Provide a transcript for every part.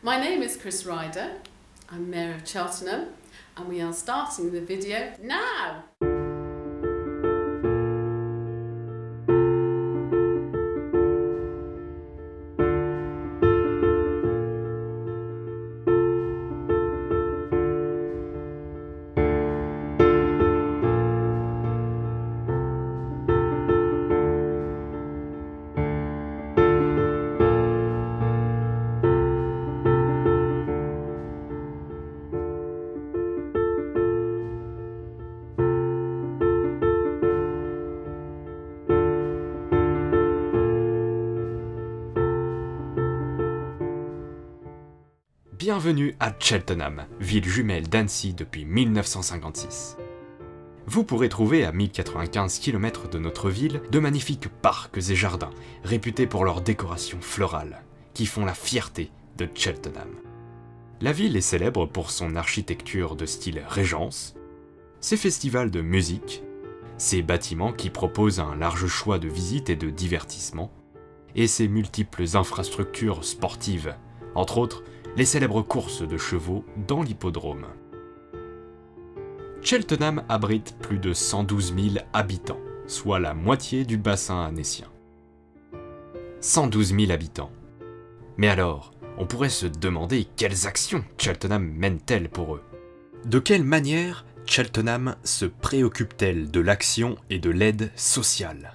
My name is Chris Ryder. I'm Mayor of Cheltenham and we are starting the video now! Bienvenue à Cheltenham, ville jumelle d'Annecy depuis 1956. Vous pourrez trouver à 1095 km de notre ville de magnifiques parcs et jardins, réputés pour leur décoration florale, qui font la fierté de Cheltenham. La ville est célèbre pour son architecture de style Régence, ses festivals de musique, ses bâtiments qui proposent un large choix de visites et de divertissements, et ses multiples infrastructures sportives, entre autres les célèbres courses de chevaux dans l'hippodrome. Cheltenham abrite plus de 112 000 habitants, soit la moitié du bassin annécien. 112 000 habitants. Mais alors, on pourrait se demander quelles actions Cheltenham mène-t-elle pour eux? De quelle manière Cheltenham se préoccupe-t-elle de l'action et de l'aide sociale?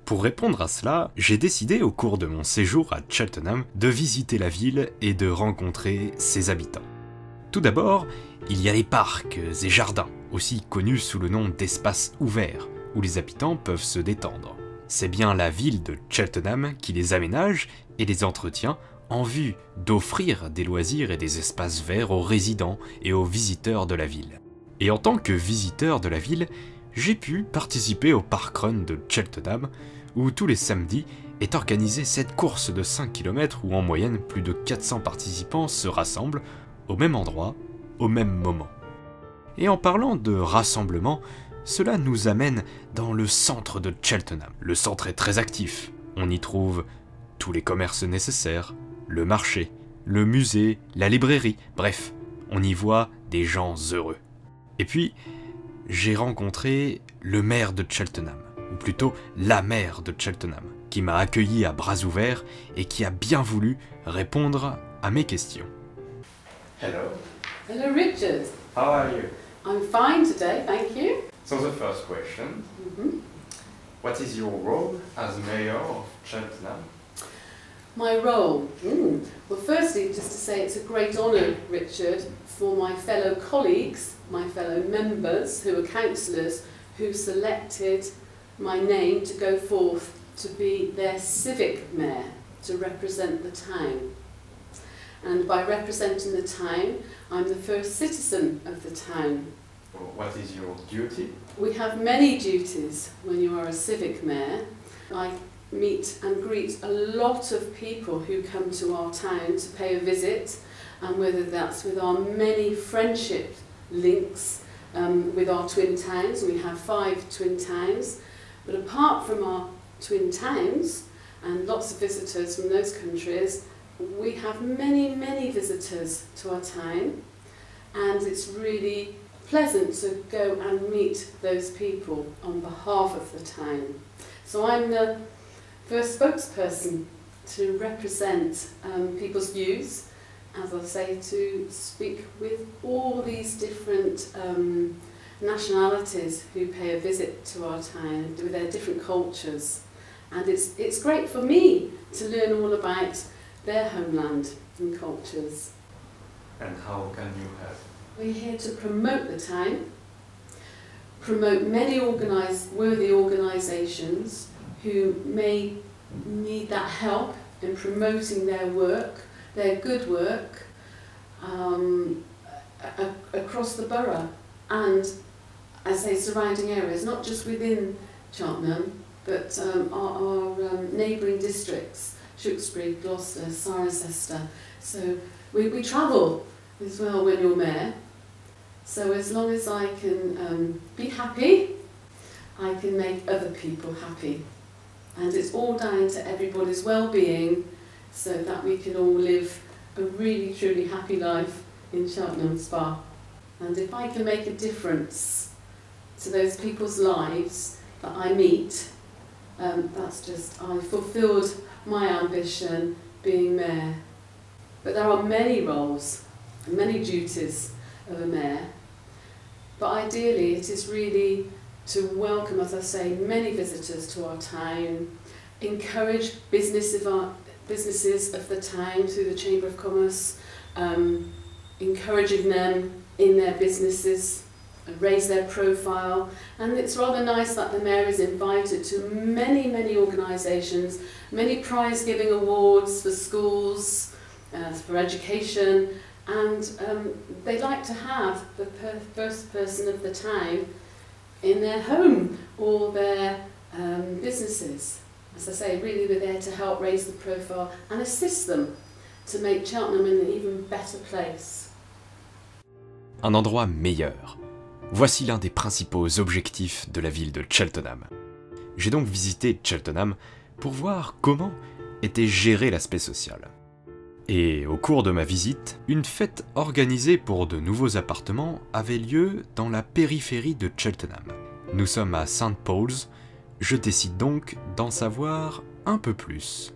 Pour répondre à cela, j'ai décidé au cours de mon séjour à Cheltenham de visiter la ville et de rencontrer ses habitants. Tout d'abord, il y a les parcs et jardins, aussi connus sous le nom d'espaces ouverts, où les habitants peuvent se détendre. C'est bien la ville de Cheltenham qui les aménage et les entretient en vue d'offrir des loisirs et des espaces verts aux résidents et aux visiteurs de la ville. Et en tant que visiteur de la ville, j'ai pu participer au parkrun de Cheltenham, où tous les samedis est organisée cette course de 5 km où en moyenne plus de 400 participants se rassemblent au même endroit, au même moment. Et en parlant de rassemblement, cela nous amène dans le centre de Cheltenham. Le centre est très actif, on y trouve tous les commerces nécessaires, le marché, le musée, la librairie, bref, on y voit des gens heureux. Et puis, j'ai rencontré le maire de Cheltenham, ou plutôt la maire de Cheltenham, qui m'a accueilli à bras ouverts et qui a bien voulu répondre à mes questions. Hello. Hello Richard. How are you? I'm fine today, thank you. So the first question, what is your role as mayor of Cheltenham? My role? Well, firstly, just to say it's a great honour, Richard, for my fellow colleagues, my fellow members who are councillors who selected my name to go forth to be their civic mayor, to represent the town. And by representing the town, I'm the first citizen of the town. Well, what is your duty? We have many duties when you are a civic mayor. I meet and greet a lot of people who come to our town to pay a visit, and whether that's with our many friendship links with our twin towns. We have 5 twin towns, but apart from our twin towns and lots of visitors from those countries, we have many visitors to our town, and it's really pleasant to go and meet those people on behalf of the town. So I'm the first spokesperson to represent people's views, as I say, to speak with all these different nationalities who pay a visit to our town with their different cultures. And it's great for me to learn all about their homeland and cultures. And how can you help? We're here to promote the town, promote many worthy organisations who may need that help in promoting their work, their good work, across the borough and, as I say, surrounding areas, not just within Cheltenham, but our neighbouring districts, Tewkesbury, Gloucester, Cirencester. So we travel as well when you're mayor. So as long as I can be happy, I can make other people happy. And it's all down to everybody's well-being so that we can all live a really truly happy life in Cheltenham Spa. And if I can make a difference to those people's lives that I meet, that's just, I fulfilled my ambition being mayor. But there are many roles and many duties of a mayor. But ideally it is really to welcome, as I say, many visitors to our town, encourage businesses of the town through the Chamber of Commerce, encouraging them in their businesses, raise their profile. And it's rather nice that the mayor is invited to many, many organisations, many prize-giving awards for schools, for education, and they like to have the first person of the town in their home or their businesses. As I say, really we're there to help raise the profile and assist them to make Cheltenham an even better place. Un endroit meilleur. Voici l'un des principaux objectifs de la ville de Cheltenham. J'ai donc visité Cheltenham pour voir comment était géré l'aspect social. Et au cours de ma visite, une fête organisée pour de nouveaux appartements avait lieu dans la périphérie de Cheltenham. Nous sommes à St. Paul's, je décide donc d'en savoir un peu plus.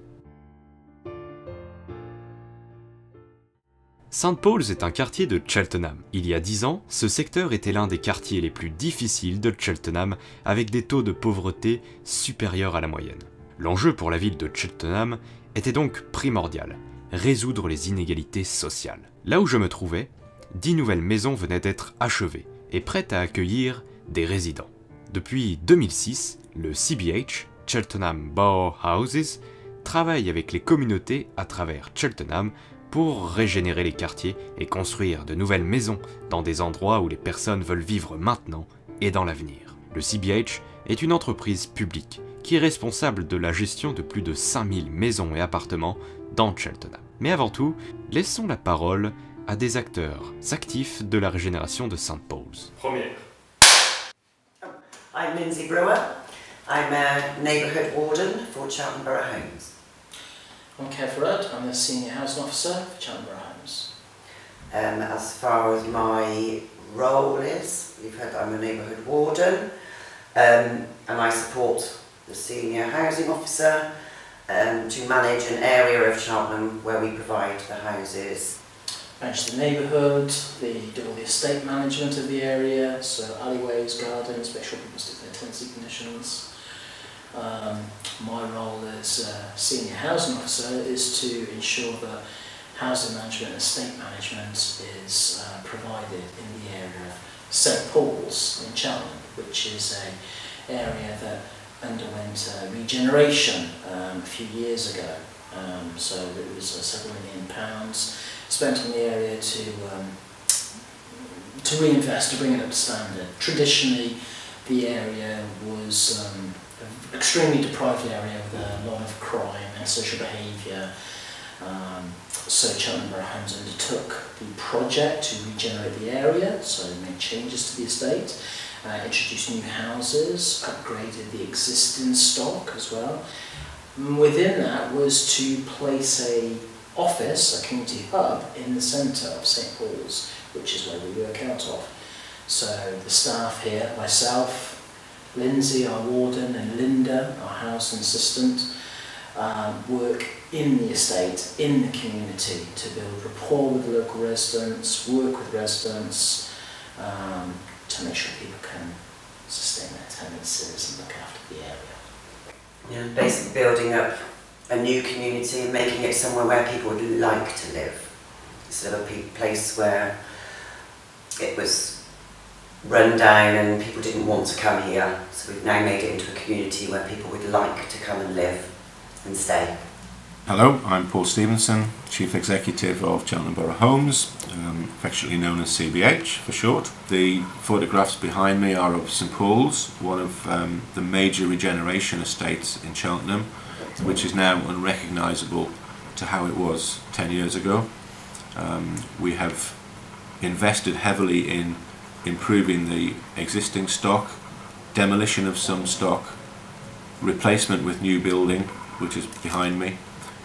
St. Paul's est un quartier de Cheltenham. Il y a 10 ans, ce secteur était l'un des quartiers les plus difficiles de Cheltenham, avec des taux de pauvreté supérieurs à la moyenne. L'enjeu pour la ville de Cheltenham était donc primordial, résoudre les inégalités sociales. Là où je me trouvais, 10 nouvelles maisons venaient d'être achevées et prêtes à accueillir des résidents. Depuis 2006, le CBH, Cheltenham Borough Houses, travaille avec les communautés à travers Cheltenham pour régénérer les quartiers et construire de nouvelles maisons dans des endroits où les personnes veulent vivre maintenant et dans l'avenir. Le CBH est une entreprise publique qui est responsable de la gestion de plus de 5000 maisons et appartements dans Cheltenham. Mais avant tout, laissons la parole à des acteurs actifs de la régénération de St. Paul's. Première. I'm Lindsay Brewer. I'm a neighbourhood warden for Cheltenham Borough Homes. I'm Kev Rudd. I'm the Senior Housing Officer for Cheltenham Borough Homes. As far as my role is, you've heard that I'm a neighbourhood warden, and I support the Senior Housing Officer to manage an area of Cheltenham where we provide the houses. Manage the neighbourhood, do all the estate management of the area, so alleyways, gardens, make sure people stick to their tenancy conditions. My role as Senior Housing Officer is to ensure that housing management and estate management is provided in the area of St. Paul's in Cheltenham, which is an area that underwent regeneration a few years ago. So it was several £1 million spent on the area to reinvest, to bring it up to standard. Traditionally, the area was an extremely deprived area with a lot of crime and social behaviour. So Cheltenham Borough Homes undertook the project to regenerate the area, so made changes to the estate, introduced new houses, upgraded the existing stock as well. Within that was to place a office, a community hub, in the centre of St. Paul's, which is where we work out of. So the staff here, myself, Lindsay, our warden, and Linda, our housing assistant, work in the estate, in the community, to build rapport with the local residents, work with residents, to make sure people can sustain their tenancies and look after the area. Yeah, basically building up a new community and making it somewhere where people would like to live, instead of a place where it was run down and people didn't want to come here. So we've now made it into a community where people would like to come and live and stay. Hello, I'm Paul Stevenson, Chief Executive of Cheltenham Borough Homes, affectionately known as CBH for short. The photographs behind me are of St. Paul's, one of the major regeneration estates in Cheltenham, which is now unrecognisable to how it was 10 years ago. We have invested heavily in improving the existing stock, demolition of some stock, replacement with new building, which is behind me,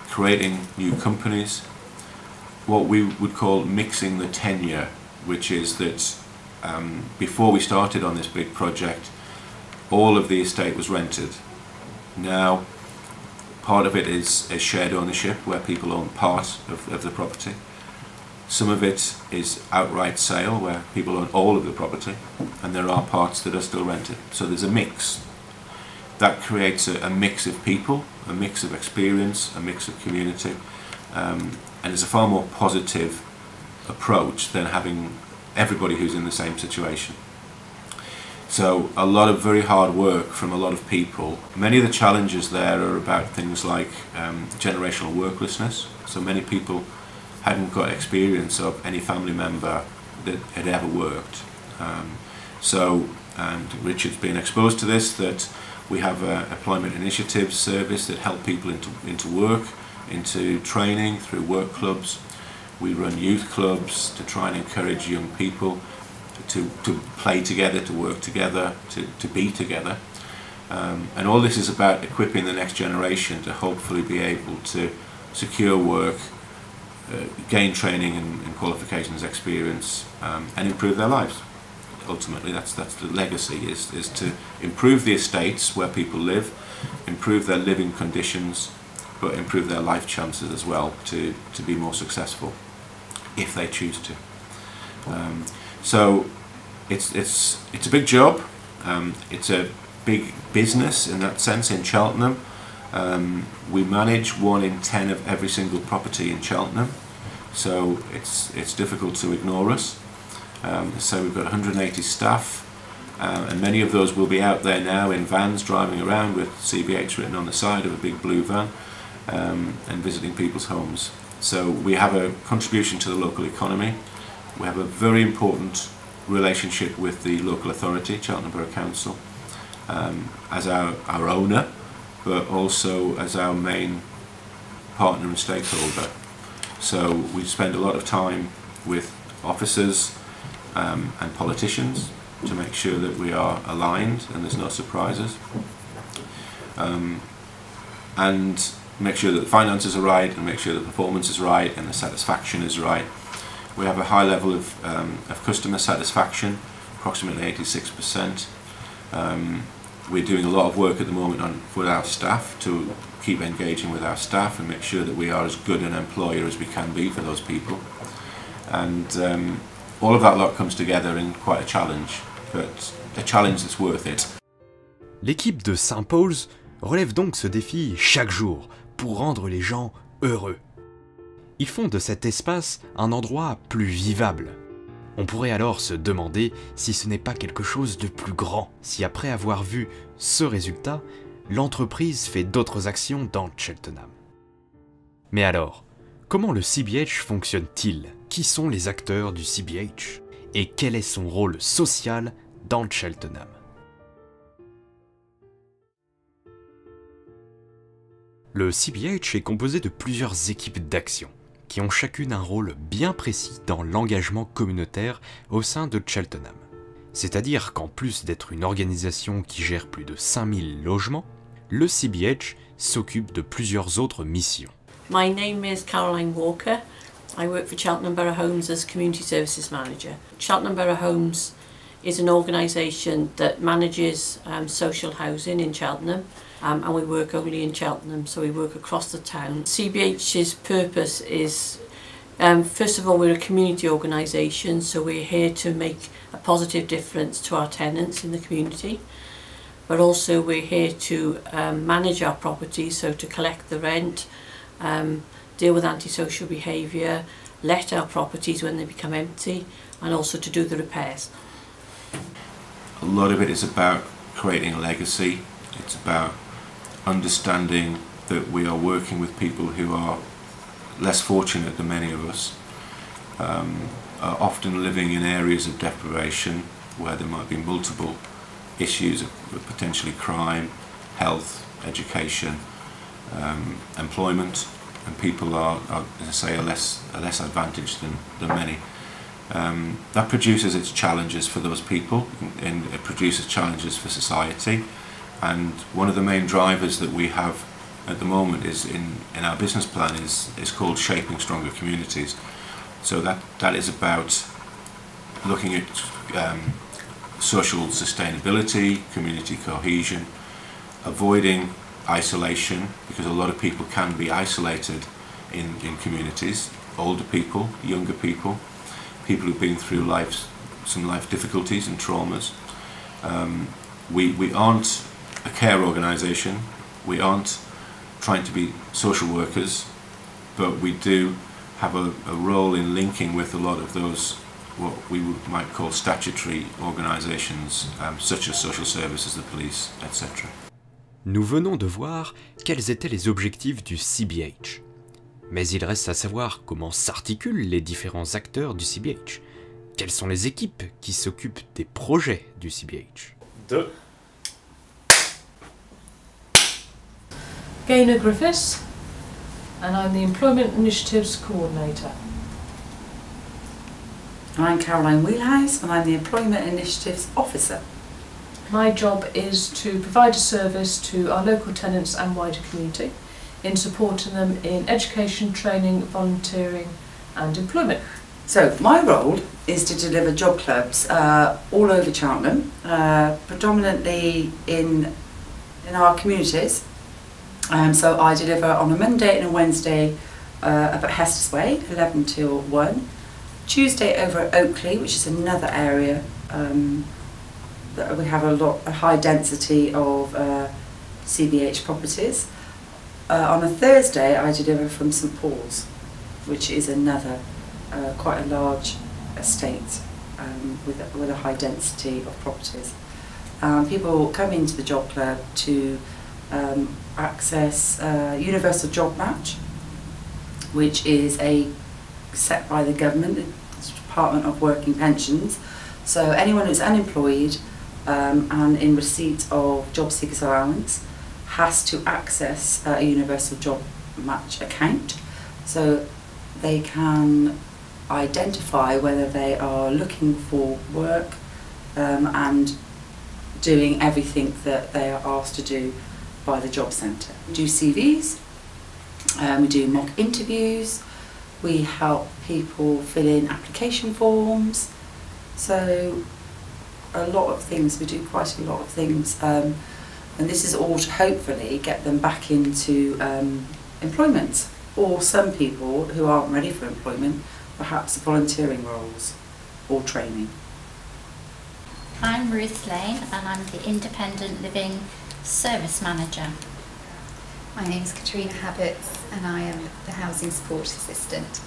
creating new companies, what we would call mixing the tenure, which is that before we started on this big project, all of the estate was rented. Now, part of it is a shared ownership where people own part of the property. Some of it is outright sale where people own all of the property, and there are parts that are still rented. So there's a mix. That creates a mix of people, a mix of experience, a mix of community, and it's a far more positive approach than having everybody who's in the same situation. So a lot of very hard work from a lot of people. Many of the challenges there are about things like generational worklessness. So many people hadn't got experience of any family member that had ever worked. And Richard's been exposed to this, that we have an employment initiatives service that help people into work, into training through work clubs. We run youth clubs to try and encourage young people to play together, to work together, to be together. And all this is about equipping the next generation to hopefully be able to secure work, gain training and qualifications experience, and improve their lives. Ultimately, that's the legacy, is to improve the estates where people live, improve their living conditions, but improve their life chances as well to be more successful, if they choose to. So it's a big job. It's a big business in that sense in Cheltenham. We manage 1 in 10 of every single property in Cheltenham, so it's difficult to ignore us. So we've got 180 staff, and many of those will be out there now in vans driving around with CBH written on the side of a big blue van, and visiting people's homes. So we have a contribution to the local economy. We have a very important relationship with the local authority, Cheltenham Borough Council, as our owner, but also as our main partner and stakeholder. So we spend a lot of time with officers and politicians to make sure that we are aligned and there's no surprises, and make sure that the finances are right, and make sure that the performance is right and the satisfaction is right. We have a high level of customer satisfaction, approximately 86%. We're doing a lot of work at the moment with our staff to keep engaging with our staff and make sure that we are as good an employer as we can be for those people. And all of that lot comes together in quite a challenge, but a challenge that's worth it. L'équipe de St. Paul's relève donc ce défi chaque jour pour rendre les gens heureux. Ils font de cet espace un endroit plus vivable. On pourrait alors se demander si ce n'est pas quelque chose de plus grand, si après avoir vu ce résultat, l'entreprise fait d'autres actions dans Cheltenham. Mais alors, comment le CBH fonctionne-t-il? Qui sont les acteurs du CBH? Et quel est son rôle social dans Cheltenham? Le CBH est composé de plusieurs équipes d'action, qui ont chacune un rôle bien précis dans l'engagement communautaire au sein de Cheltenham. C'est-à-dire qu'en plus d'être une organisation qui gère plus de 5000 logements, le CBH s'occupe de plusieurs autres missions. My name is Caroline Walker. I work for Cheltenham Borough Homes as Community Services Manager. Cheltenham Borough Homes is an organisation that manages social housing in Cheltenham, and we work only in Cheltenham, so we work across the town. CBH's purpose is, first of all, we're a community organisation, so we're here to make a positive difference to our tenants in the community, but also we're here to manage our properties, so to collect the rent, deal with antisocial behaviour, let our properties when they become empty, and also to do the repairs. A lot of it is about creating a legacy. It's about understanding that we are working with people who are less fortunate than many of us, are often living in areas of deprivation where there might be multiple issues of potentially crime, health, education, employment, and people are as I say, less advantaged than many. That produces its challenges for those people, and it produces challenges for society. And one of the main drivers that we have at the moment is in our business plan is called Shaping Stronger Communities. So that is about looking at social sustainability, community cohesion, avoiding isolation, because a lot of people can be isolated in communities, older people, younger people, people who've been through some life difficulties and traumas. We aren't a care organisation, we aren't trying to be social workers, but we do have a role in linking with a lot of those what we might call statutory organisations, such as social services, the police, etc. Nous venons de voir quels étaient les objectifs du CBH. Mais il reste à savoir comment s'articulent les différents acteurs du CBH. Quelles sont les équipes qui s'occupent des projets du CBH? Gaynor Griffiths, and I'm the Employment Initiatives Coordinator. I'm Caroline Wheelhouse and I'm the Employment Initiatives Officer. My job is to provide a service to our local tenants and wider community in supporting them in education, training, volunteering and employment. So my role is to deliver job clubs all over Cheltenham, predominantly in our communities. So I deliver on a Monday and a Wednesday up at Hester's Way, 11 till 1. Tuesday over at Oakley, which is another area that we have a high density of CBH properties. On a Thursday I deliver from St Paul's, which is another quite a large estate with a high density of properties. People come into the job club to access Universal Job Match, which is set by the government, the Department of Work and Pensions. So anyone who's unemployed and in receipt of job seekers allowance has to access a Universal Job Match account, so they can identify whether they are looking for work and doing everything that they are asked to do by the job centre. We do CVs, we do mock interviews, we help people fill in application forms, so a lot of things, we do quite a lot of things, and this is all to hopefully get them back into employment, or some people who aren't ready for employment, perhaps volunteering roles or training. I'm Ruth Lane and I'm the Independent Living Service Manager. My name is Katrina Habits and I am the Housing Support Assistant.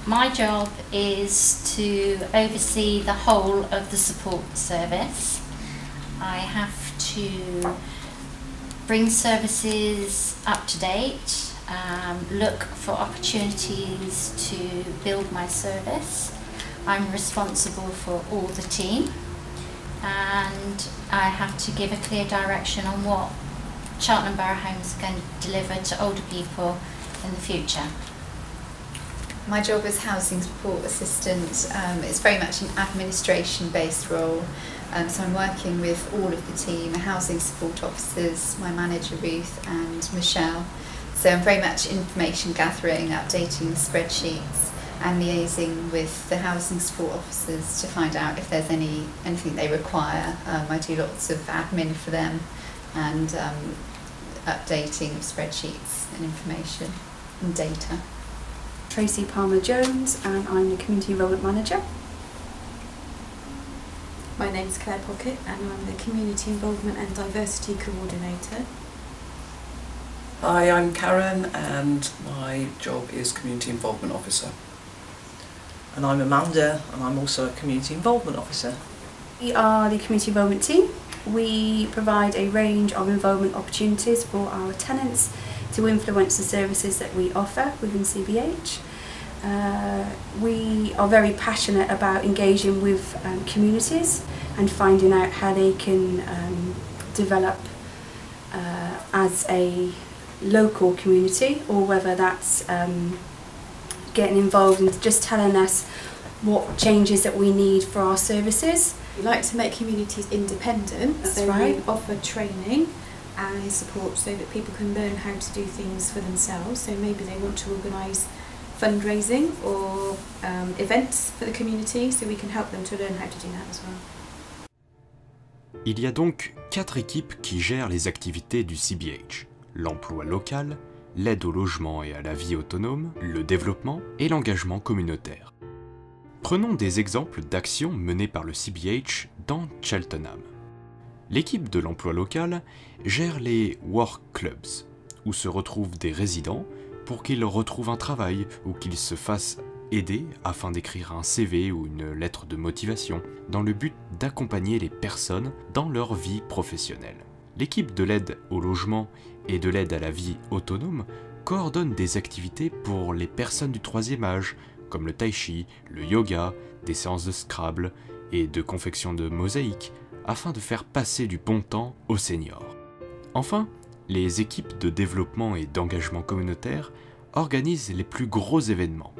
My job is to oversee the whole of the support service. I have to bring services up to date, look for opportunities to build my service. I'm responsible for all the team and I have to give a clear direction on what Cheltenham Borough Homes are going to deliver to older people in the future. My job as Housing Support Assistant is very much an administration based role, so I'm working with all of the team, the Housing Support Officers, my manager Ruth and Michelle. So I'm very much information gathering, updating the spreadsheets and liaising with the Housing Support Officers to find out if there's anything they require. I do lots of admin for them and updating of spreadsheets and information and data. Tracy Palmer-Jones and I'm the Community Enrolment Manager. My name's Claire Pocket and I'm the Community Involvement and Diversity Coordinator. Hi, I'm Karen and my job is Community Involvement Officer. And I'm Amanda and I'm also a Community Involvement Officer. We are the Community Involvement team. We provide a range of involvement opportunities for our tenants to influence the services that we offer within CBH. We are very passionate about engaging with communities and finding out how they can develop as a local community, or whether that's getting involved and just telling us what changes that we need for our services. We like to make communities independent, That's so right. we offer training and support so that people can learn how to do things for themselves. So maybe they want to organise fundraising or events for the community, so we can help them to learn how to do that as well. Il y a donc 4 équipes qui gèrent les activités du CBH. L'emploi local, l'aide au logement et à la vie autonome, le développement et l'engagement communautaire. Prenons des exemples d'actions menées par le CBH dans Cheltenham. L'équipe de l'emploi local gère les Work Clubs, où se retrouvent des résidents pour qu'ils retrouvent un travail ou qu'ils se fassent aider afin d'écrire un CV ou une lettre de motivation, dans le but d'accompagner les personnes dans leur vie professionnelle. L'équipe de l'aide au logement et de l'aide à la vie autonome coordonne des activités pour les personnes du 3e âge, comme le tai chi, le yoga, des séances de Scrabble et de confection de mosaïques, afin de faire passer du bon temps aux seniors. Enfin, les équipes de développement et d'engagement communautaire organisent les plus gros événements.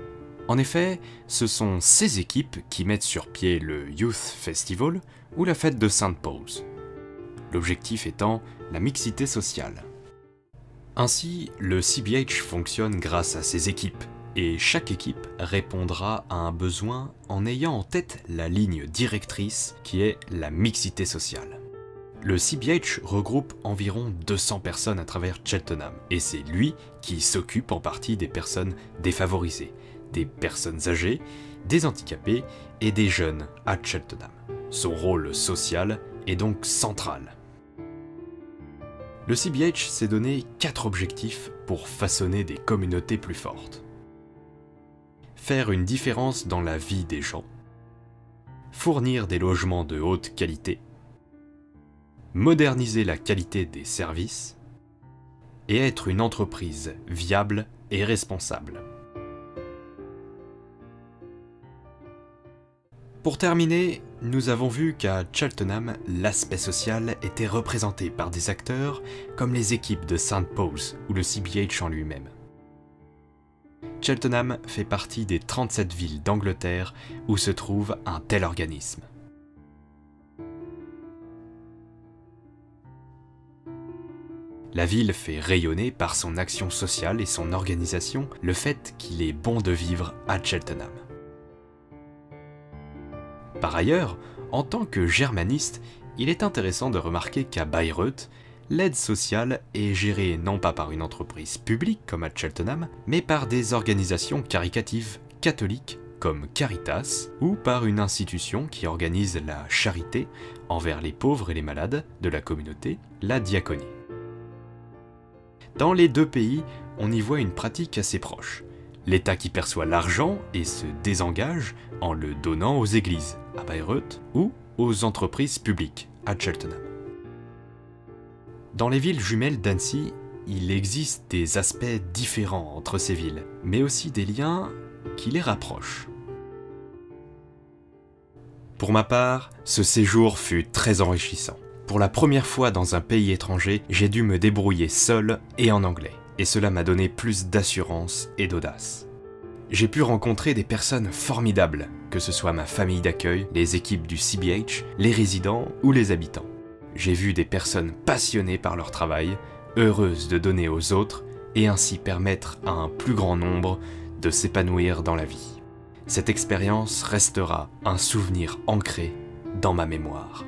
En effet, ce sont ces équipes qui mettent sur pied le Youth Festival ou la fête de St. Paul's. L'objectif étant la mixité sociale. Ainsi, le CBH fonctionne grâce à ses équipes, et chaque équipe répondra à un besoin en ayant en tête la ligne directrice qui est la mixité sociale. Le CBH regroupe environ 200 personnes à travers Cheltenham, et c'est lui qui s'occupe en partie des personnes défavorisées, des personnes âgées, des handicapés et des jeunes à Cheltenham. Son rôle social est donc central. Le CBH s'est donné 4 objectifs pour façonner des communautés plus fortes. Faire une différence dans la vie des gens, fournir des logements de haute qualité, moderniser la qualité des services et être une entreprise viable et responsable. Pour terminer, nous avons vu qu'à Cheltenham, l'aspect social était représenté par des acteurs comme les équipes de St. Paul's ou le CBH en lui-même. Cheltenham fait partie des 37 villes d'Angleterre où se trouve un tel organisme. La ville fait rayonner par son action sociale et son organisation le fait qu'il est bon de vivre à Cheltenham. Par ailleurs, en tant que germaniste, il est intéressant de remarquer qu'à Bayreuth, l'aide sociale est gérée non pas par une entreprise publique comme à Cheltenham, mais par des organisations caritatives catholiques comme Caritas, ou par une institution qui organise la charité envers les pauvres et les malades de la communauté, la diaconie. Dans les 2 pays, on y voit une pratique assez proche. L'État qui perçoit l'argent et se désengage en le donnant aux églises, à Bayreuth, ou aux entreprises publiques, à Cheltenham. Dans les villes jumelles d'Annecy, il existe des aspects différents entre ces villes, mais aussi des liens qui les rapprochent. Pour ma part, ce séjour fut très enrichissant. Pour la première fois dans un pays étranger, j'ai dû me débrouiller seul et en anglais, et cela m'a donné plus d'assurance et d'audace. J'ai pu rencontrer des personnes formidables, que ce soit ma famille d'accueil, les équipes du CBH, les résidents ou les habitants. J'ai vu des personnes passionnées par leur travail, heureuses de donner aux autres et ainsi permettre à un plus grand nombre de s'épanouir dans la vie. Cette expérience restera un souvenir ancré dans ma mémoire.